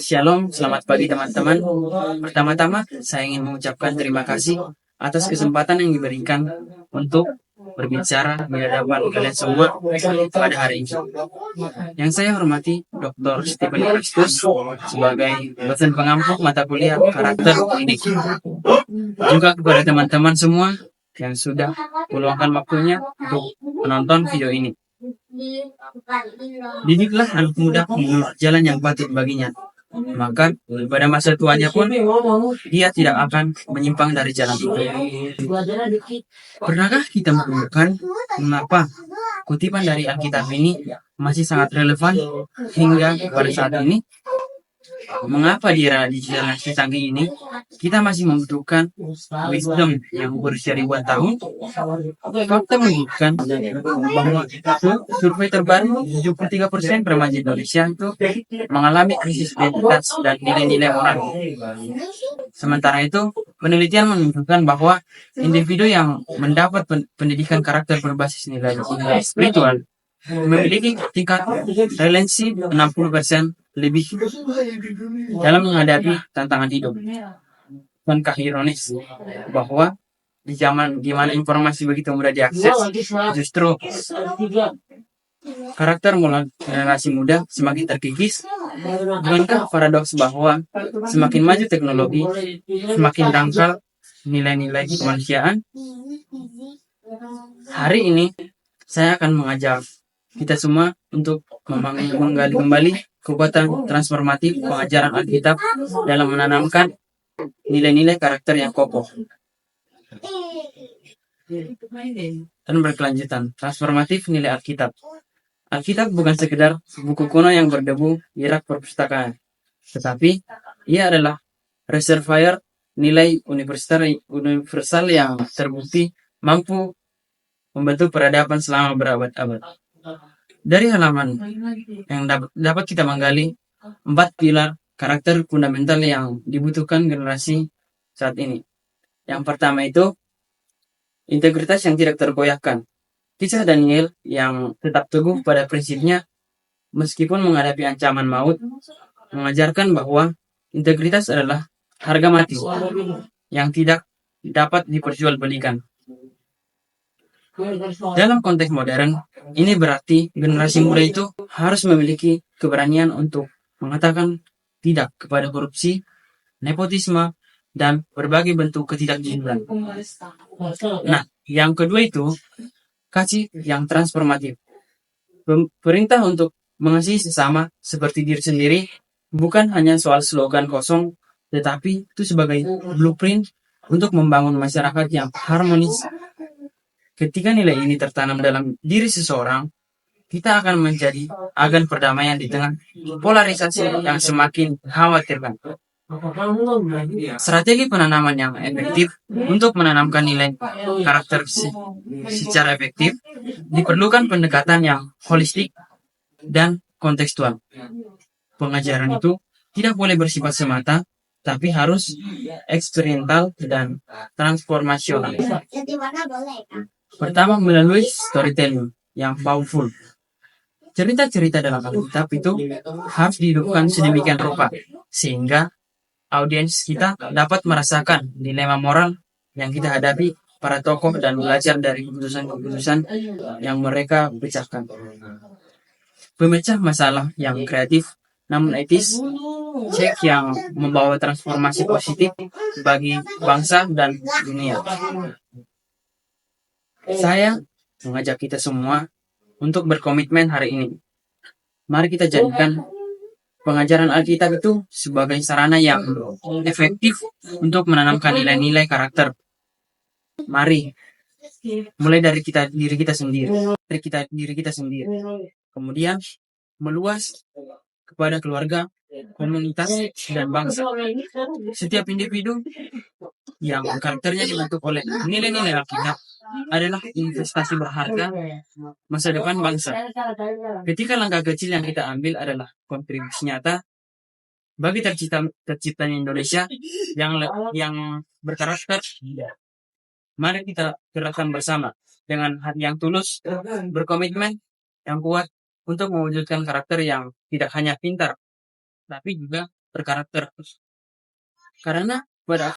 Shalom, selamat pagi teman-teman. Pertama-tama, saya ingin mengucapkan terima kasih atas kesempatan yang diberikan untuk berbicara di hadapan kalian semua pada hari ini. Yang saya hormati Dr. Stephen Kristus sebagai dosen pengampu mata kuliah karakter klinik. Juga kepada teman-teman semua yang sudah meluangkan waktunya untuk menonton video ini. Didiklah anak muda menurut jalan yang patut baginya. Maka pada masa tuanya pun dia tidak akan menyimpang dari jalan itu. Pernahkah kita menemukan mengapa kutipan dari Alkitab ini masih sangat relevan hingga pada saat ini? Mengapa di era digital yang secanggih ini kita masih membutuhkan wisdom yang berusia ribuan tahun? Fakta menunjukkan bahwa survei terbaru 73% remaja Indonesia itu mengalami krisis identitas dan nilai-nilai moral. Sementara itu, penelitian menunjukkan bahwa individu yang mendapat pendidikan karakter berbasis nilai spiritual memiliki tingkat resiliensi 60% lebih dalam menghadapi tantangan hidup. Bukankah ironis bahwa di zaman di mana informasi begitu mudah diakses, justru karakter mulai generasi muda semakin terkikis? Bukankah paradoks bahwa semakin maju teknologi, semakin dangkal nilai-nilai kemanusiaan? Hari ini, saya akan mengajak kita semua untuk menggali kembali kekuatan transformatif pengajaran Alkitab dalam menanamkan nilai-nilai karakter yang kokoh dan berkelanjutan. Transformatif nilai Alkitab. Alkitab bukan sekedar buku kuno yang berdebu di rak perpustakaan, tetapi ia adalah reservoir nilai universal yang terbukti mampu membentuk peradaban selama berabad-abad. Dari halaman yang dapat kita menggali 4 pilar karakter fundamental yang dibutuhkan generasi saat ini. Yang pertama itu integritas yang tidak tergoyahkan. Kisah Daniel yang tetap teguh pada prinsipnya meskipun menghadapi ancaman maut mengajarkan bahwa integritas adalah harga mati yang tidak dapat diperjualbelikan. Dalam konteks modern, ini berarti generasi muda itu harus memiliki keberanian untuk mengatakan tidak kepada korupsi, nepotisme, dan berbagai bentuk ketidakjujuran. Nah, yang kedua itu, kasih yang transformatif. Perintah untuk mengasihi sesama seperti diri sendiri bukan hanya soal slogan kosong, tetapi itu sebagai blueprint untuk membangun masyarakat yang harmonis. Ketika nilai ini tertanam dalam diri seseorang, kita akan menjadi agen perdamaian di tengah polarisasi yang semakin khawatirkan. Strategi penanaman yang efektif untuk menanamkan nilai karakter secara efektif diperlukan pendekatan yang holistik dan kontekstual. Pengajaran itu tidak boleh bersifat semata, tapi harus eksperimental dan transformasional. Pertama, melalui storytelling yang powerful. Cerita-cerita dalam Alkitab itu harus dihidupkan sedemikian rupa, sehingga audiens kita dapat merasakan dilema moral yang kita hadapi para tokoh dan belajar dari keputusan-keputusan yang mereka pecahkan. Pemecah masalah yang kreatif namun etis, cek yang membawa transformasi positif bagi bangsa dan dunia. Saya mengajak kita semua untuk berkomitmen hari ini. Mari kita jadikan pengajaran Alkitab itu sebagai sarana yang efektif untuk menanamkan nilai-nilai karakter. Mari mulai dari diri kita sendiri. Kemudian meluas kepada keluarga, komunitas, dan bangsa. Setiap individu yang karakternya dibentuk oleh nilai-nilai Alkitab adalah investasi berharga masa depan bangsa. Ketika langkah kecil yang kita ambil adalah kontribusi nyata bagi terciptanya Indonesia yang berkarakter, mari kita gerakkan bersama dengan hati yang tulus, berkomitmen yang kuat untuk mewujudkan karakter yang tidak hanya pintar, tapi juga berkarakter. Karena pada